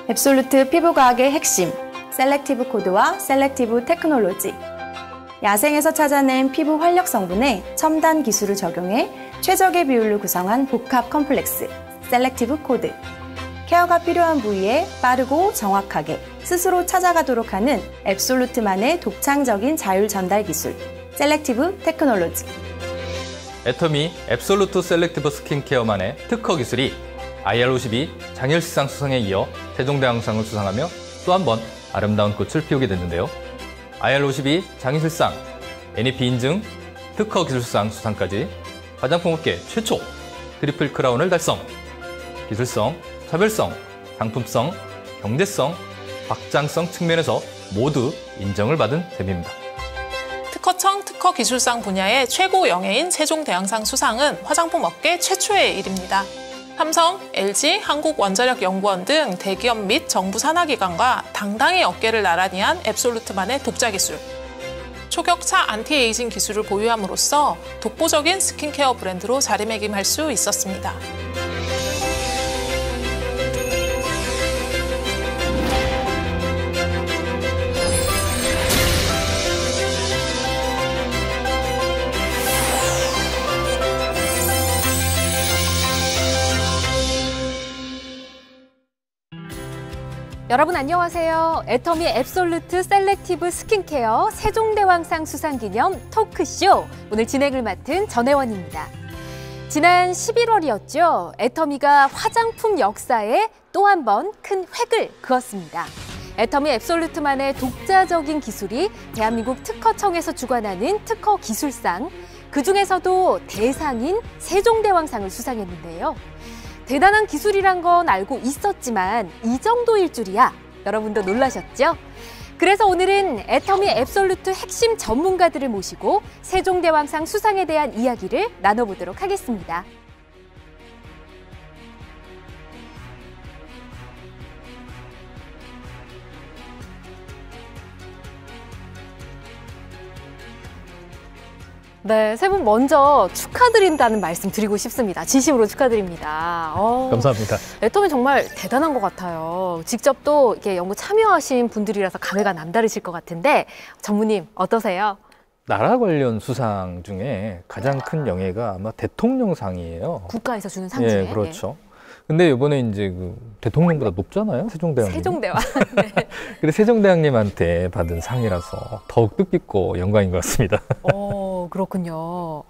앱솔루트 피부과학의 핵심, 셀렉티브 코드와 셀렉티브 테크놀로지. 야생에서 찾아낸 피부 활력 성분에 첨단 기술을 적용해 최적의 비율로 구성한 복합 컴플렉스, 셀렉티브 코드. 케어가 필요한 부위에 빠르고 정확하게 스스로 찾아가도록 하는 앱솔루트만의 독창적인 자율 전달 기술, 셀렉티브 테크놀로지. 애터미 앱솔루트 셀렉티브 스킨케어만의 특허 기술이 IR52 장일시상 수상에 이어 세종대왕상을 수상하며 또 한 번 아름다운 꽃을 피우게 됐는데요. IR52 장일시상, NEP 인증, 특허 기술상 수상까지 화장품업계 최초 트리플 크라운을 달성. 기술성, 차별성, 상품성, 경제성, 확장성 측면에서 모두 인정을 받은 셈입니다. 특허청 특허 기술상 분야의 최고 영예인 세종대왕상 수상은 화장품 업계 최초의 일입니다. 삼성, LG, 한국원자력연구원 등 대기업 및 정부 산하기관과 당당히 어깨를 나란히 한 앱솔루트만의 독자 기술. 초격차 안티에이징 기술을 보유함으로써 독보적인 스킨케어 브랜드로 자리매김할 수 있었습니다. 여러분 안녕하세요. 애터미 앱솔루트 셀렉티브 스킨케어 세종대왕상 수상기념 토크쇼, 오늘 진행을 맡은 전혜원입니다. 지난 11월이었죠. 애터미가 화장품 역사에 또 한 번 큰 획을 그었습니다. 애터미 앱솔루트만의 독자적인 기술이 대한민국 특허청에서 주관하는 특허 기술상, 그중에서도 대상인 세종대왕상을 수상했는데요. 대단한 기술이란 건 알고 있었지만 이 정도일 줄이야, 여러분도 놀라셨죠? 그래서 오늘은 애터미 앱솔루트 핵심 전문가들을 모시고 세종대왕상 수상에 대한 이야기를 나눠보도록 하겠습니다. 네, 세 분 먼저 축하드린다는 말씀 드리고 싶습니다. 진심으로 축하드립니다. 감사합니다. 애터미 정말 대단한 것 같아요. 직접 또 이렇게 연구 참여하신 분들이라서 감회가 남다르실 것 같은데, 전무님 어떠세요? 나라 관련 수상 중에 가장 큰 영예가 아마 대통령상이에요. 국가에서 주는 상 중에. 예, 그렇죠. 근데 이번에 이제 그 대통령보다 높잖아요, 세종대왕님. 세종대왕. 네. 그래서 세종대왕님한테 받은 상이라서 더욱 뜻깊고 영광인 것 같습니다. 그렇군요.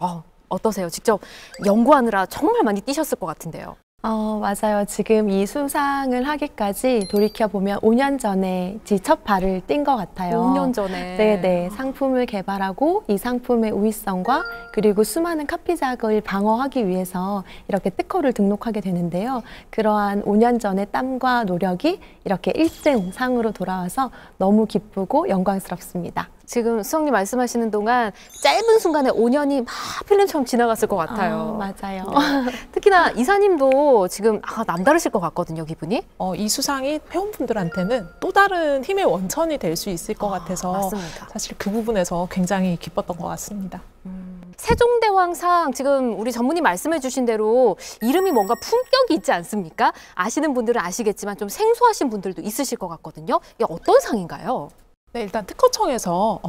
어떠세요? 직접 연구하느라 정말 많이 뛰셨을 것 같은데요. 맞아요. 지금 이 수상을 하기까지 돌이켜보면 5년 전에 첫 발을 뗀 것 같아요. 5년 전에. 네네. 상품을 개발하고 이 상품의 우위성과 그리고 수많은 카피작을 방어하기 위해서 이렇게 특허를 등록하게 되는데요. 그러한 5년 전의 땀과 노력이 이렇게 1등 상으로 돌아와서 너무 기쁘고 영광스럽습니다. 지금 수석님 말씀하시는 동안 짧은 순간에 5년이 막 필름처럼 지나갔을 것 같아요. 맞아요. 네. 특히나 이사님도 지금 남다르실 것 같거든요, 기분이. 이 수상이 회원분들한테는 또 다른 힘의 원천이 될 수 있을 것 같아서 맞습니다. 사실 그 부분에서 굉장히 기뻤던 것 같습니다. 세종대왕상, 지금 우리 전무님 말씀해 주신 대로 이름이 뭔가 품격이 있지 않습니까? 아시는 분들은 아시겠지만 좀 생소하신 분들도 있으실 것 같거든요. 이게 어떤 상인가요? 네, 일단 특허청에서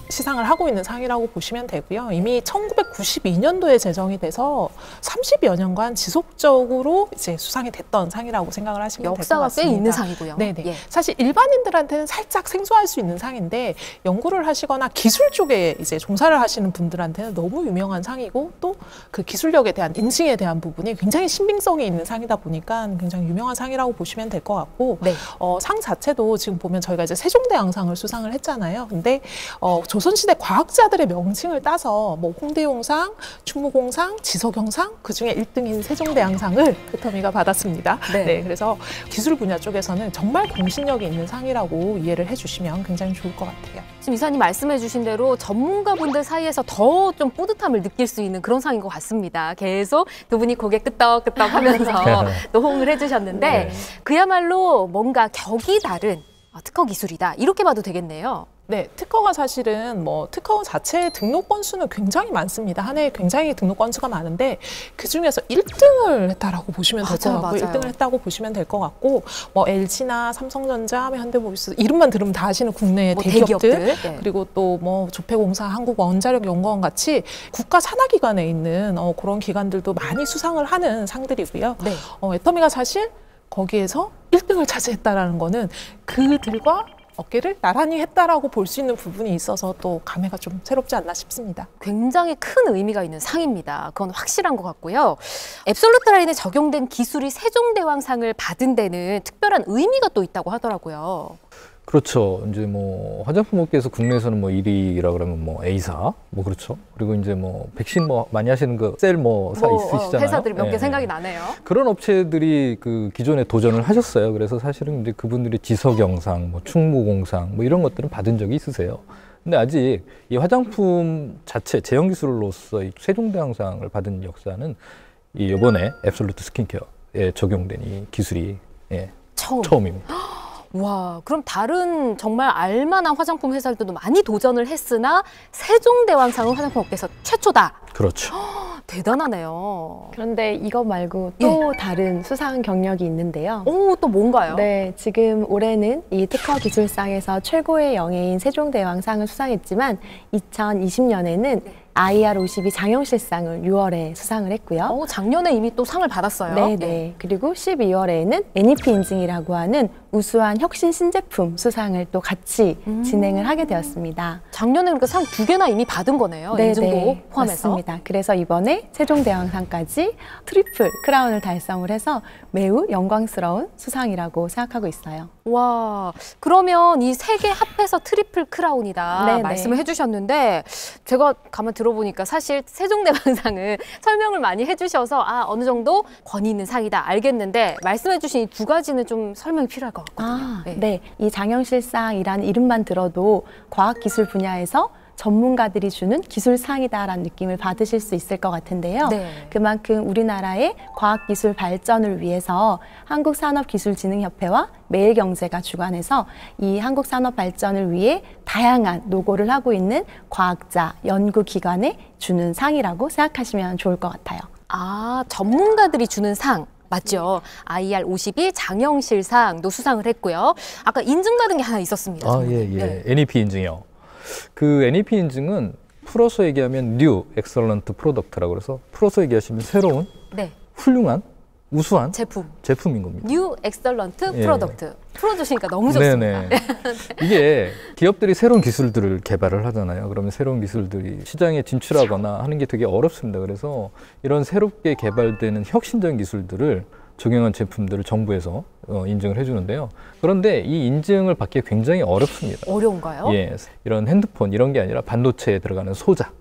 시상을 하고 있는 상이라고 보시면 되고요. 이미 1992년도에 제정이 돼서 30여 년간 지속적으로 이제 수상이 됐던 상이라고 생각을 하시면 될 것 같습니다. 역사가 꽤 있는 상이고요. 네네. 예. 사실 일반인들한테는 살짝 생소할 수 있는 상인데, 연구를 하시거나 기술 쪽에 이제 종사를 하시는 분들한테는 너무 유명한 상이고, 또 그 기술력에 대한 인증에 대한 부분이 굉장히 신빙성이 있는 상이다 보니까 굉장히 유명한 상이라고 보시면 될 것 같고, 네. 상 자체도 지금 보면 저희가 이제 세종대왕상을 수상을 했잖아요. 근데 조선시대 과학자들의 명칭을 따서 뭐 홍대용상, 충무공상, 지석영상, 그중에 1등인 세종대왕상을 애터미가 받았습니다. 네. 네, 그래서 기술 분야 쪽에서는 정말 공신력이 있는 상이라고 이해를 해주시면 굉장히 좋을 것 같아요. 지금 이사님 말씀해 주신 대로 전문가분들 사이에서 더 좀 뿌듯함을 느낄 수 있는 그런 상인 것 같습니다. 계속 두 분이 고개 끄덕끄덕 하면서 또 호응을 해주셨는데, 네. 그야말로 뭔가 격이 다른 특허 기술이다, 이렇게 봐도 되겠네요. 네, 특허가 사실은 뭐 특허 자체의 등록 건수는 굉장히 많습니다. 한 해에 굉장히 등록 건수가 많은데 그 중에서 1등을 했다라고 보시면 될 것 같고, 맞아요. 1등을 했다고 보시면 될 것 같고, 뭐 LG나 삼성전자, 현대모비스 이름만 들으면 다 아시는 국내의 뭐 대기업들, 네. 그리고 또 뭐 조폐공사, 한국원자력연구원 같이 국가 산하기관에 있는 그런 기관들도 많이 수상을 하는 상들이고요. 네. 애터미가 사실 거기에서 1등을 차지했다라는 거는 그들과 어깨를 나란히 했다라고 볼 수 있는 부분이 있어서 또 감회가 좀 새롭지 않나 싶습니다. 굉장히 큰 의미가 있는 상입니다. 그건 확실한 것 같고요. 앱솔루트 라인에 적용된 기술이 세종대왕상을 받은 데는 특별한 의미가 또 있다고 하더라고요. 그렇죠. 이제 뭐 화장품 업계에서 국내에서는 뭐 1위라 그러면 뭐 A사, 뭐 그렇죠. 그리고 이제 뭐 백신 뭐 많이 하시는 그 셀 뭐 있으시잖아요. 회사들이 몇 개 네. 생각이 나네요. 그런 업체들이 그 기존에 도전을 하셨어요. 그래서 사실은 이제 그분들이 지석영상, 뭐 충무공상 뭐 이런 것들은 받은 적이 있으세요. 근데 아직 이 화장품 자체 제형 기술로서 이 세종대왕상을 받은 역사는 이 이번에 앱솔루트 스킨케어에 적용된 이 기술이 처음입니다. 와, 그럼 다른 정말 알만한 화장품 회사들도 많이 도전을 했으나 세종대왕상은 화장품 업계에서 최초다. 그렇죠. 대단하네요. 그런데 이것 말고 또 다른 수상 경력이 있는데요. 오, 또 뭔가요? 네, 지금 올해는 이 특허 기술상에서 최고의 영예인 세종대왕상을 수상했지만 2020년에는 IR52 장영실상을 6월에 수상을 했고요. 작년에 이미 또 상을 받았어요. 네. 그리고 12월에는 NEP 인증이라고 하는 우수한 혁신 신제품 수상을 또 같이 진행을 하게 되었습니다. 작년에 그러니까 상 2개나 이미 받은 거네요. 인증도 포함해서. 맞습니다. 그래서 이번에 세종대왕상까지 트리플 크라운을 달성을 해서 매우 영광스러운 수상이라고 생각하고 있어요. 와, 그러면 이 세 개 합해서 트리플 크라운이다 말씀을 해주셨는데 제가 가만 들어보니까 사실 세종대왕상은 설명을 많이 해주셔서 어느 정도 권위 있는 상이다 알겠는데 말씀해주신 이 두 가지는 좀 설명이 필요할 것 같거든요. 네, 이 장영실상이라는 이름만 들어도 과학기술 분야에서 전문가들이 주는 기술상이다라는 느낌을 받으실 수 있을 것 같은데요. 그만큼 우리나라의 과학기술 발전을 위해서 한국산업기술진흥협회와 매일경제가 주관해서 이 한국산업 발전을 위해 다양한 노고를 하고 있는 과학자, 연구기관에 주는 상이라고 생각하시면 좋을 것 같아요. 전문가들이 주는 상. 맞죠. IR52 장영실상도 수상을 했고요. 아까 인증받은 게 하나 있었습니다. NEP 인증이요. 그 NEP 인증은 풀어서 얘기하면 New Excellent Product라고 그래서 풀어서 얘기하시면 새로운, 훌륭한, 우수한 제품인 겁니다. New Excellent Product. 풀어주시니까 너무 좋습니다. 이게 기업들이 새로운 기술들을 개발을 하잖아요. 그러면 새로운 기술들이 시장에 진출하거나 하는 게 되게 어렵습니다. 그래서 이런 새롭게 개발되는 혁신적인 기술들을 적용한 제품들을 정부에서 인증을 해주는데요. 그런데 이 인증을 받기 굉장히 어렵습니다. 어려운가요? 이런 핸드폰 이런 게 아니라 반도체에 들어가는 소자,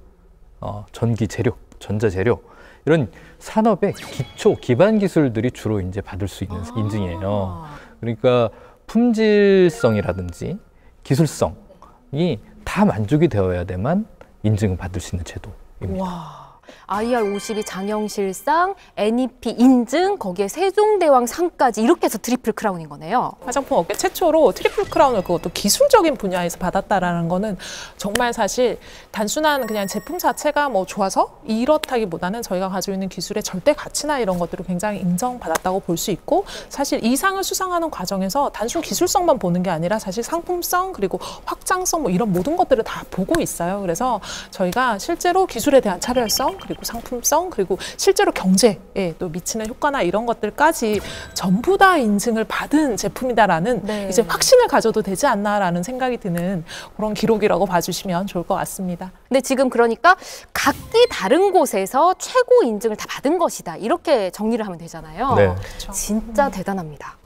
전기 재료, 전자 재료 이런 산업의 기초 기반 기술들이 주로 이제 받을 수 있는 인증이에요. 그러니까 품질성이라든지 기술성이 다 만족이 되어야 돼만 인증을 받을 수 있는 제도입니다. 와. IR52 장영실상, NEP 인증, 거기에 세종대왕상까지 이렇게 해서 트리플 크라운인 거네요. 화장품 업계 최초로 트리플 크라운을 그것도 기술적인 분야에서 받았다라는 거는 정말 사실 단순한 그냥 제품 자체가 뭐 좋아서 이렇다기보다는 저희가 가지고 있는 기술의 절대 가치나 이런 것들을 굉장히 인정받았다고 볼 수 있고 사실 이 상을 수상하는 과정에서 단순 기술성만 보는 게 아니라 사실 상품성 그리고 확장성 뭐 이런 모든 것들을 다 보고 있어요. 그래서 저희가 실제로 기술에 대한 차별성 그리고 상품성 그리고 실제로 경제에 또 미치는 효과나 이런 것들까지 전부 다 인증을 받은 제품이다라는 이제 확신을 가져도 되지 않나라는 생각이 드는 그런 기록이라고 봐주시면 좋을 것 같습니다. 근데 지금 그러니까 각기 다른 곳에서 최고 인증을 다 받은 것이다 이렇게 정리를 하면 되잖아요. 그렇죠. 진짜 대단합니다.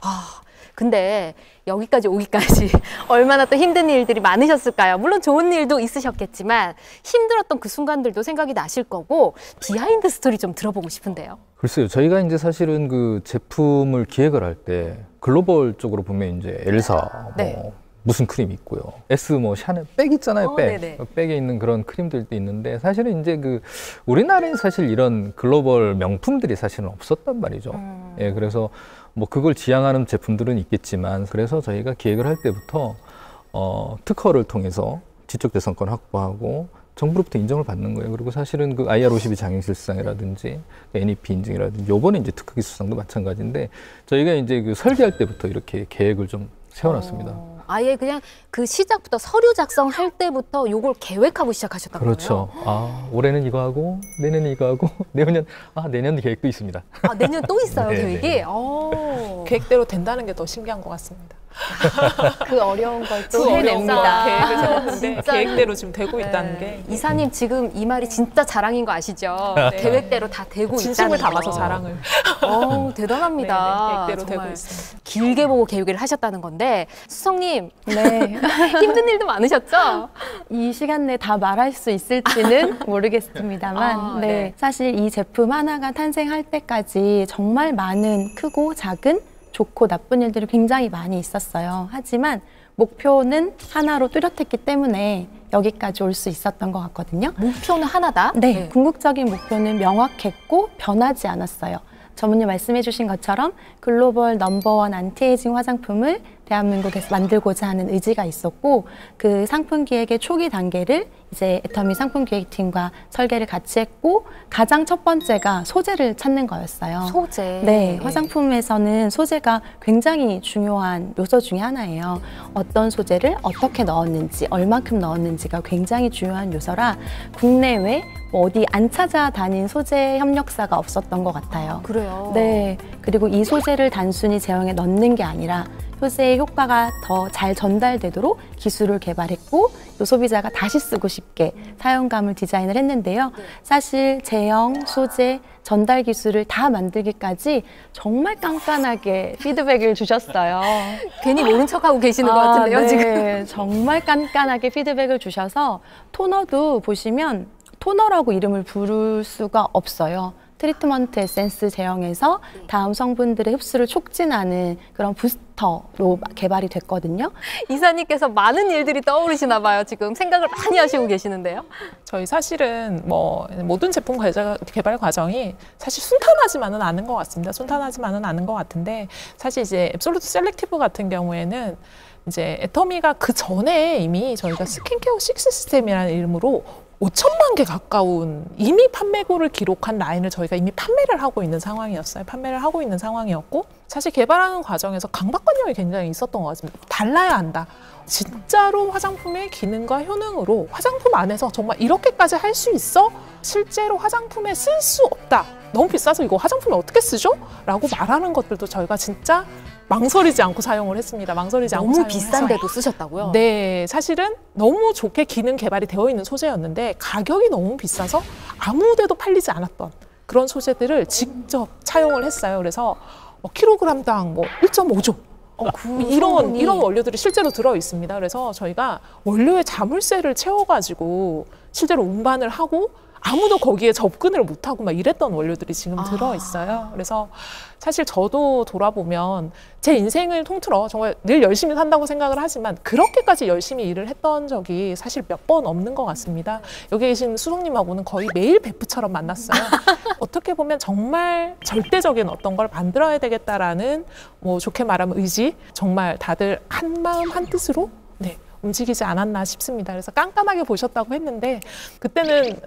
근데 여기까지 오기까지 얼마나 또 힘든 일들이 많으셨을까요? 물론 좋은 일도 있으셨겠지만 힘들었던 그 순간들도 생각이 나실 거고 비하인드 스토리 좀 들어보고 싶은데요. 글쎄요. 저희가 이제 사실은 그 제품을 기획을 할 때 글로벌 쪽으로 보면 이제 엘사 무슨 크림 있고요. S 뭐 샤넬 백 있잖아요. 백에 있는 그런 크림들도 있는데 사실은 이제 그 우리나라에 사실 이런 글로벌 명품들이 사실은 없었단 말이죠. 그래서 뭐 그걸 지향하는 제품들은 있겠지만 그래서 저희가 기획을 할 때부터 특허를 통해서 지적 재산권 확보하고 정부로부터 인정을 받는 거예요. 그리고 사실은 그 IR52 장애실상이라든지 NEP 인증이라든지 요번에 이제 특허 기술상도 마찬가지인데 저희가 이제 그 설계할 때부터 이렇게 계획을 좀 세워놨습니다. 아예 그냥 그 시작부터 서류 작성할 때부터 요걸 계획하고 시작하셨던 그렇죠. 거예요? 아, 올해는 이거 하고 내년은 이거 하고 내년 계획도 있습니다. 아, 내년 또 있어요, 네, 계획이? 네. 계획대로 된다는 게 더 신기한 것 같습니다. 그 어려운 걸 또 그 어려운 거 해냅니다. 계획을 세웠는데 진짜. 계획대로 지금 되고 있다는 게 이사님 지금 이 말이 진짜 자랑인 거 아시죠? 네. 계획대로 다 되고 진심을 있다는 담아서 거. 자랑을 대단합니다. 네, 계획대로 정말 되고 있습니다. 길게 보고 계획을 하셨다는 건데 수성님 네. 힘든 일도 많으셨죠? 이 시간 내에 다 말할 수 있을지는 모르겠습니다만 아, 네. 네. 사실 이 제품 하나가 탄생할 때까지 정말 많은 크고 작은 좋고 나쁜 일들이 굉장히 많이 있었어요. 하지만 목표는 하나로 뚜렷했기 때문에 여기까지 올 수 있었던 것 같거든요. 목표는 하나다? 네, 궁극적인 목표는 명확했고 변하지 않았어요. 전문님 말씀해 주신 것처럼 글로벌 넘버원 안티에이징 화장품을 대한민국에서 만들고자 하는 의지가 있었고 그 상품 기획의 초기 단계를 이제 애터미 상품 기획팀과 설계를 같이 했고 가장 첫 번째가 소재를 찾는 거였어요. 소재. 네, 화장품에서는 소재가 굉장히 중요한 요소 중에 하나예요. 어떤 소재를 어떻게 넣었는지, 얼만큼 넣었는지가 굉장히 중요한 요소라 국내외 어디 안 찾아다닌 소재 협력사가 없었던 것 같아요. 그래요? 네, 그리고 이 소재를 단순히 제형에 넣는 게 아니라 소재의 효과가 더 잘 전달되도록 기술을 개발했고 또 소비자가 다시 쓰고 싶게 사용감을 디자인을 했는데요. 사실 제형, 소재, 전달 기술을 다 만들기까지 정말 깐깐하게 피드백을 주셨어요. 괜히 모른 척하고 계시는 것 같은데요, 네. 지금. 정말 깐깐하게 피드백을 주셔서 토너도 보시면 토너라고 이름을 부를 수가 없어요. 트리트먼트 에센스 제형에서 다음 성분들의 흡수를 촉진하는 그런 부스터로 개발이 됐거든요. 이사님께서 많은 일들이 떠오르시나 봐요. 지금 생각을 많이 하시고 계시는데요. 저희 사실은 뭐 모든 제품 개발 과정이 사실 순탄하지만은 않은 것 같습니다. 순탄하지만은 않은 것 같은데 사실 이제 앱솔루트 셀렉티브 같은 경우에는 이제 애터미가 그 전에 이미 저희가 스킨케어 6 시스템이라는 이름으로 5천만 개 가까운 이미 판매고를 기록한 라인을 저희가 이미 판매를 하고 있는 상황이었어요. 판매를 하고 있는 상황이었고 사실 개발하는 과정에서 강박관념이 굉장히 있었던 것 같습니다. 달라야 한다. 진짜로 화장품의 기능과 효능으로 화장품 안에서 정말 이렇게까지 할 수 있어? 실제로 화장품에 쓸 수 없다. 너무 비싸서 이거 화장품에 어떻게 쓰죠? 라고 말하는 것들도 저희가 진짜 망설이지 않고 사용을 했습니다. 망설이지 않고 너무 사용을 비싼데도 해서. 쓰셨다고요? 네, 사실은 너무 좋게 기능 개발이 되어 있는 소재였는데 가격이 너무 비싸서 아무 데도 팔리지 않았던 그런 소재들을 직접 차용을 했어요. 그래서 킬로그램당 1.5조 이런 원료들이 실제로 들어 있습니다. 그래서 저희가 원료의 자물쇠를 채워가지고 실제로 운반을 하고 아무도 거기에 접근을 못하고 막 이랬던 원료들이 지금 들어 있어요. 그래서 사실 저도 돌아보면 제 인생을 통틀어 정말 늘 열심히 산다고 생각을 하지만 그렇게까지 열심히 일을 했던 적이 사실 몇 번 없는 것 같습니다. 여기 계신 수성님하고는 거의 매일 베프처럼 만났어요. 어떻게 보면 정말 절대적인 어떤 걸 만들어야 되겠다라는 뭐 좋게 말하면 의지, 정말 다들 한 마음 한 뜻으로 움직이지 않았나 싶습니다. 그래서 깐깐하게 보셨다고 했는데 그때는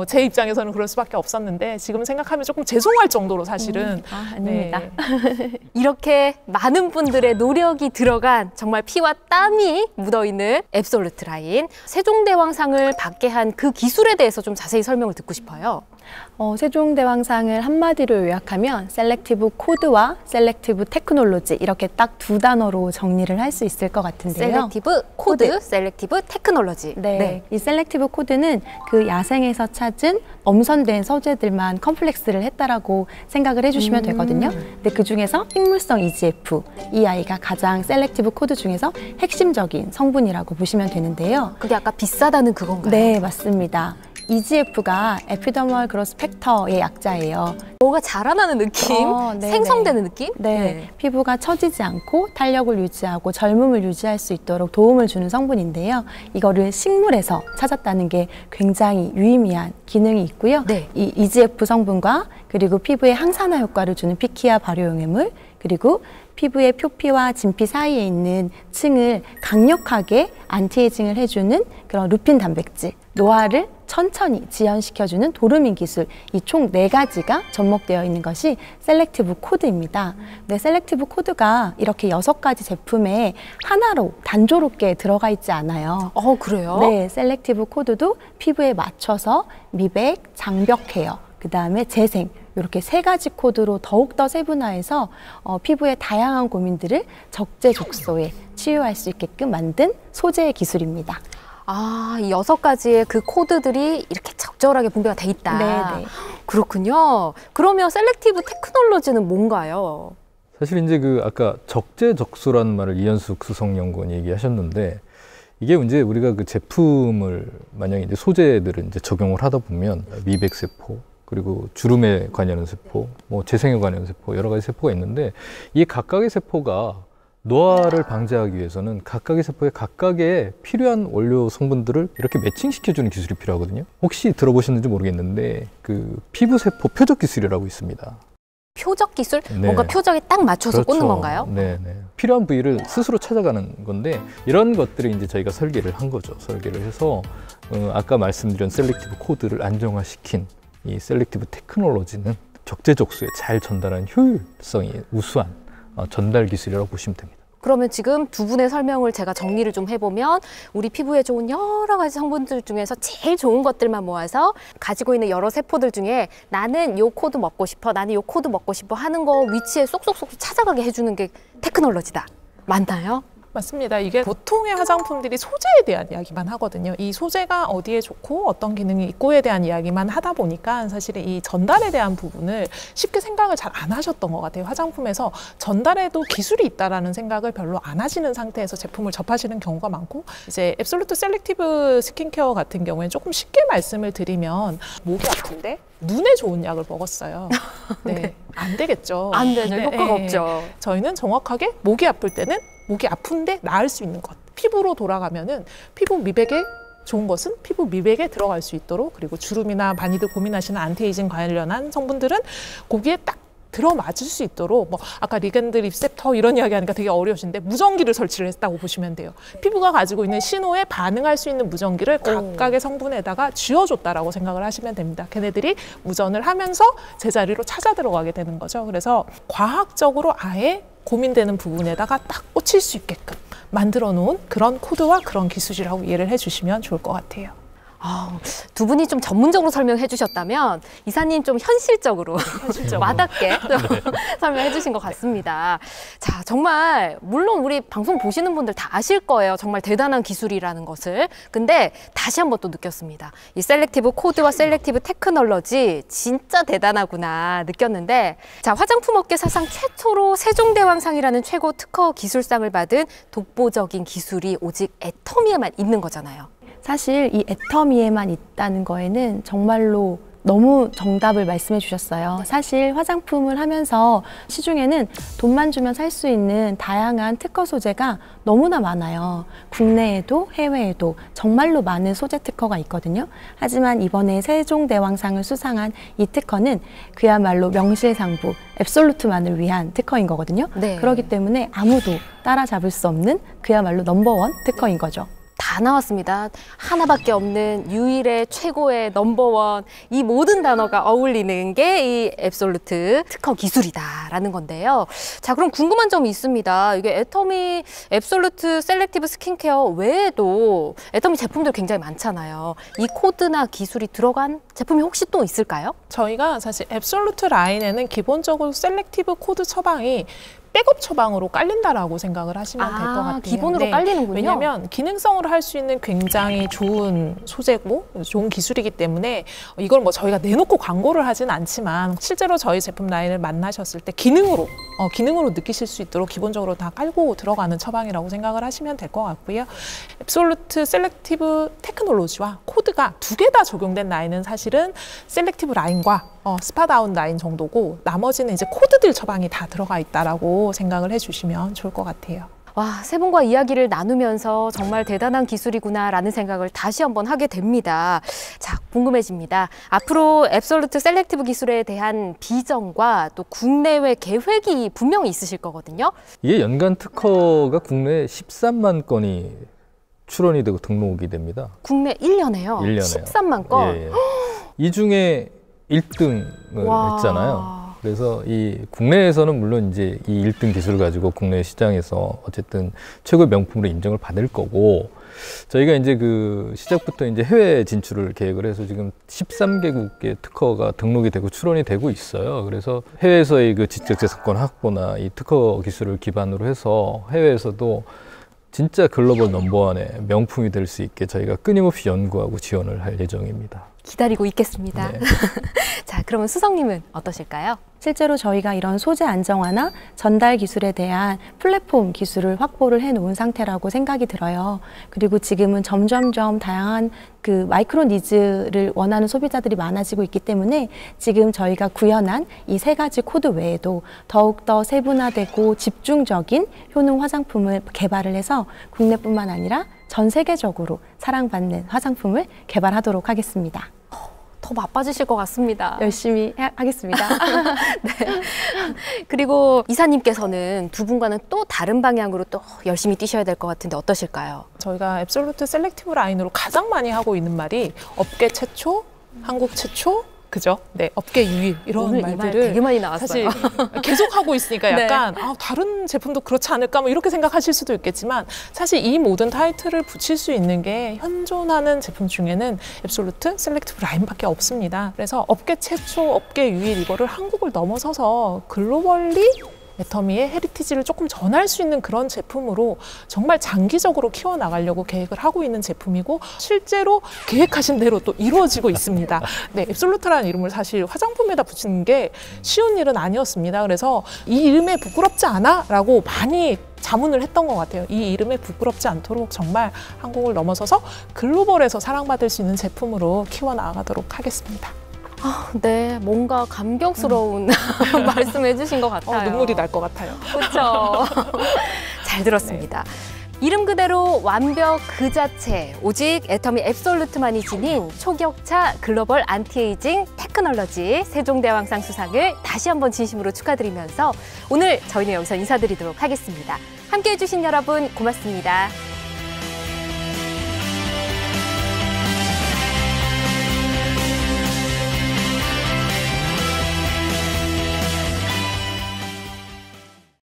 제 입장에서는 그럴 수밖에 없었는데 지금 생각하면 조금 죄송할 정도로 사실은 아닙니다. 네. 이렇게 많은 분들의 노력이 들어간 정말 피와 땀이 묻어있는 앱솔루트 라인 세종대왕상을 받게 한 그 기술에 대해서 좀 자세히 설명을 듣고 싶어요. 세종대왕상을 한마디로 요약하면 셀렉티브 코드와 셀렉티브 테크놀로지 이렇게 딱 두 단어로 정리를 할 수 있을 것 같은데요. 셀렉티브 코드, 셀렉티브 테크놀로지. 네. 이 셀렉티브 코드는 그 야생에서 찾은 엄선된 소재들만 컴플렉스를 했다라고 생각을 해주시면 되거든요. 근데 그 중에서 식물성 EGF, 이 아이가 가장 셀렉티브 코드 중에서 핵심적인 성분이라고 보시면 되는데요. 그게 아까 비싸다는 그건가요? 네, 맞습니다. EGF가 에피더멀 그로스 팩터의 약자예요. 뭐가 자라나는 느낌? 네네. 생성되는 느낌? 네. 피부가 처지지 않고 탄력을 유지하고 젊음을 유지할 수 있도록 도움을 주는 성분인데요. 이거를 식물에서 찾았다는 게 굉장히 유의미한 기능이 있고요. 네. 이 EGF 성분과 그리고 피부에 항산화 효과를 주는 피키아 발효용해물 그리고 피부의 표피와 진피 사이에 있는 층을 강력하게 안티에이징을 해주는 그런 루핀 단백질, 노화를 천천히 지연시켜주는 도르민 기술, 이 총 4가지가 접목되어 있는 것이 셀렉티브 코드입니다. 근데 셀렉티브 코드가 이렇게 6가지 제품에 하나로 단조롭게 들어가 있지 않아요. 그래요? 네, 셀렉티브 코드도 피부에 맞춰서 미백, 장벽 케어, 그 다음에 재생, 이렇게 3가지 코드로 더욱더 세분화해서 피부의 다양한 고민들을 적재적소에 치유할 수 있게끔 만든 소재의 기술입니다. 이 6가지의 그 코드들이 이렇게 적절하게 분배가 돼 있다. 네네. 그렇군요. 그러면 셀렉티브 테크놀로지는 뭔가요? 사실 이제 아까 적재적소라는 말을 이현숙 수석연구원이 얘기하셨는데, 이게 이제 우리가 그 제품을 만약에 이제 소재들을 이제 적용을 하다 보면 미백세포, 그리고 주름에 관여하는 세포, 뭐 재생에 관여하는 세포, 여러 가지 세포가 있는데, 이 각각의 세포가 노화를 방지하기 위해서는 각각의 세포에 각각의 필요한 원료 성분들을 이렇게 매칭시켜주는 기술이 필요하거든요. 혹시 들어보셨는지 모르겠는데 그 피부세포 표적 기술이라고 있습니다. 표적 기술? 네. 뭔가 표적에 딱 맞춰서 그렇죠. 꽂는 건가요? 네. 필요한 부위를 스스로 찾아가는 건데, 이런 것들을 이제 저희가 설계를 한 거죠. 설계를 해서 아까 말씀드린 셀렉티브 코드를 안정화시킨 이 셀렉티브 테크놀로지는 적재적소에 잘 전달하는 효율성이 우수한 전달 기술이라고 보시면 됩니다. 그러면 지금 두 분의 설명을 제가 정리를 좀 해보면 우리 피부에 좋은 여러 가지 성분들 중에서 제일 좋은 것들만 모아서 가지고 있는 여러 세포들 중에 나는 요 코드 먹고 싶어, 나는 요 코드 먹고 싶어 하는 거 위치에 쏙쏙쏙 찾아가게 해주는 게 테크놀로지다. 맞나요? 맞습니다. 이게 보통의 화장품들이 소재에 대한 이야기만 하거든요. 이 소재가 어디에 좋고 어떤 기능이 있고에 대한 이야기만 하다 보니까 사실 이 전달에 대한 부분을 쉽게 생각을 잘 안 하셨던 것 같아요. 화장품에서 전달에도 기술이 있다라는 생각을 별로 안 하시는 상태에서 제품을 접하시는 경우가 많고, 이제 앱솔루트 셀렉티브 스킨케어 같은 경우에는 조금 쉽게 말씀을 드리면 목이 아픈데 눈에 좋은 약을 먹었어요. 네. 안 되겠죠. 안 되죠. 효과가 없죠. 저희는 정확하게 목이 아플 때는 목이 아픈데 나을 수 있는 것, 피부로 돌아가면은 피부 미백에 좋은 것은 피부 미백에 들어갈 수 있도록, 그리고 주름이나 많이들 고민하시는 안티에이징 관련한 성분들은 거기에 딱 들어맞을 수 있도록, 뭐 아까 리겐드 리셉터 이런 이야기 하니까 되게 어려우신데 무전기를 설치를 했다고 보시면 돼요. 피부가 가지고 있는 신호에 반응할 수 있는 무전기를 각각의 성분에다가 쥐어줬다라고 생각을 하시면 됩니다. 걔네들이 무전을 하면서 제자리로 찾아 들어가게 되는 거죠. 그래서 과학적으로 아예 고민되는 부분에다가 딱 꽂힐 수 있게끔 만들어 놓은 그런 코드와 그런 기술이라고 이해를 해주시면 좋을 것 같아요. 두 분이 좀 전문적으로 설명해 주셨다면 이사님 좀 현실적으로 와닿게 설명해 주신 것 같습니다. 자, 정말 물론 우리 방송 보시는 분들 다 아실 거예요. 정말 대단한 기술이라는 것을. 근데 다시 한번 또 느꼈습니다. 이 셀렉티브 코드와 셀렉티브 테크놀로지 진짜 대단하구나 느꼈는데, 자, 화장품 업계 사상 최초로 세종대왕상이라는 최고 특허 기술상을 받은 독보적인 기술이 오직 애터미에만 있는 거잖아요. 사실 이 애터미에만 있다는 거에는 정말로 너무 정답을 말씀해 주셨어요. 사실 화장품을 하면서 시중에는 돈만 주면 살 수 있는 다양한 특허 소재가 너무나 많아요. 국내에도 해외에도 정말로 많은 소재 특허가 있거든요. 하지만 이번에 세종대왕상을 수상한 이 특허는 그야말로 명실상부 앱솔루트만을 위한 특허인 거거든요. 네. 그렇기 때문에 아무도 따라잡을 수 없는 그야말로 넘버원 특허인 거죠. 다 나왔습니다. 하나밖에 없는 유일의 최고의 넘버원, 이 모든 단어가 어울리는 게 이 앱솔루트 특허 기술이다라는 건데요. 자, 그럼 궁금한 점이 있습니다. 이게 애터미 앱솔루트 셀렉티브 스킨케어 외에도 애터미 제품들 굉장히 많잖아요. 이 코드나 기술이 들어간 제품이 혹시 또 있을까요? 저희가 사실 앱솔루트 라인에는 기본적으로 셀렉티브 코드 처방이 백업 처방으로 깔린다라고 생각을 하시면 될 것 같아요. 기본으로 깔리는군요. 왜냐하면 기능성으로 할 수 있는 굉장히 좋은 소재고 좋은 기술이기 때문에 이걸 뭐 저희가 내놓고 광고를 하진 않지만 실제로 저희 제품 라인을 만나셨을 때 기능으로 느끼실 수 있도록 기본적으로 다 깔고 들어가는 처방이라고 생각을 하시면 될 것 같고요. 앱솔루트 셀렉티브 테크놀로지와 코드가 2개 다 적용된 라인은 사실은 셀렉티브 라인과 스파다운 라인 정도고, 나머지는 이제 코드들 처방이 다 들어가 있다라고 생각을 해주시면 좋을 것 같아요. 와, 세 분과 이야기를 나누면서 정말 대단한 기술이구나라는 생각을 다시 한번 하게 됩니다. 자, 궁금해집니다. 앞으로 앱솔루트 셀렉티브 기술에 대한 비전과 또 국내외 계획이 분명히 있으실 거거든요. 이게 연간 특허가 국내에 13만 건이 출원이 되고 등록이 됩니다. 국내 1년에요? 1년에요. 13만 건? 예, 예. 이 중에 1등을 했잖아요. 그래서 이 국내에서는 물론 이제 이 1등 기술을 가지고 국내 시장에서 어쨌든 최고의 명품으로 인정을 받을 거고, 저희가 이제 그 시작부터 이제 해외 진출을 계획을 해서 지금 13개국의 특허가 등록이 되고 출원이 되고 있어요. 그래서 해외에서의 그 지적재산권 확보나 이 특허 기술을 기반으로 해서 해외에서도 진짜 글로벌 넘버원의 명품이 될 수 있게 저희가 끊임없이 연구하고 지원을 할 예정입니다. 기다리고 있겠습니다. 네. 자, 그러면 수성님은 어떠실까요? 실제로 저희가 이런 소재 안정화나 전달 기술에 대한 플랫폼 기술을 확보를 해놓은 상태라고 생각이 들어요. 그리고 지금은 점점점 다양한 그 마이크로 니즈를 원하는 소비자들이 많아지고 있기 때문에 지금 저희가 구현한 이 3가지 코드 외에도 더욱더 세분화되고 집중적인 효능 화장품을 개발을 해서 국내뿐만 아니라 전 세계적으로 사랑받는 화장품을 개발하도록 하겠습니다. 더 바빠지실 것 같습니다. 열심히 하겠습니다. 네. 그리고 이사님께서는 두 분과는 또 다른 방향으로 또 열심히 뛰셔야 될 것 같은데 어떠실까요? 저희가 앱솔루트 셀렉티브 라인으로 가장 많이 하고 있는 말이 업계 최초, 한국 최초, 그죠? 네, 업계 유일 이런 오늘 이 말 말들을 되게 많이 나왔어요. 사실 계속 하고 있으니까 약간 네. 다른 제품도 그렇지 않을까 뭐 이렇게 생각하실 수도 있겠지만 사실 이 모든 타이틀을 붙일 수 있는 게 현존하는 제품 중에는 앱솔루트 셀렉티브 라인밖에 없습니다. 그래서 업계 최초, 업계 유일 이거를 한국을 넘어서서 글로벌리 애터미의 헤리티지를 조금 전할 수 있는 그런 제품으로 정말 장기적으로 키워나가려고 계획을 하고 있는 제품이고 실제로 계획하신 대로 또 이루어지고 있습니다. 네, 앱솔루트라는 이름을 사실 화장품에다 붙이는 게 쉬운 일은 아니었습니다. 그래서 이 이름에 부끄럽지 않아? 라고 많이 자문을 했던 것 같아요. 이 이름에 부끄럽지 않도록 정말 한국을 넘어서서 글로벌에서 사랑받을 수 있는 제품으로 키워나가도록 하겠습니다. 네, 뭔가 감격스러운 말씀해 주신 것 같아요. 눈물이 날 것 같아요. 그렇죠. 잘 들었습니다. 네. 이름 그대로 완벽 그 자체, 오직 애터미 앱솔루트만이 지닌 초격차 글로벌 안티에이징 테크놀로지 세종대왕상 수상을 다시 한번 진심으로 축하드리면서 오늘 저희는 여기서 인사드리도록 하겠습니다. 함께해 주신 여러분 고맙습니다.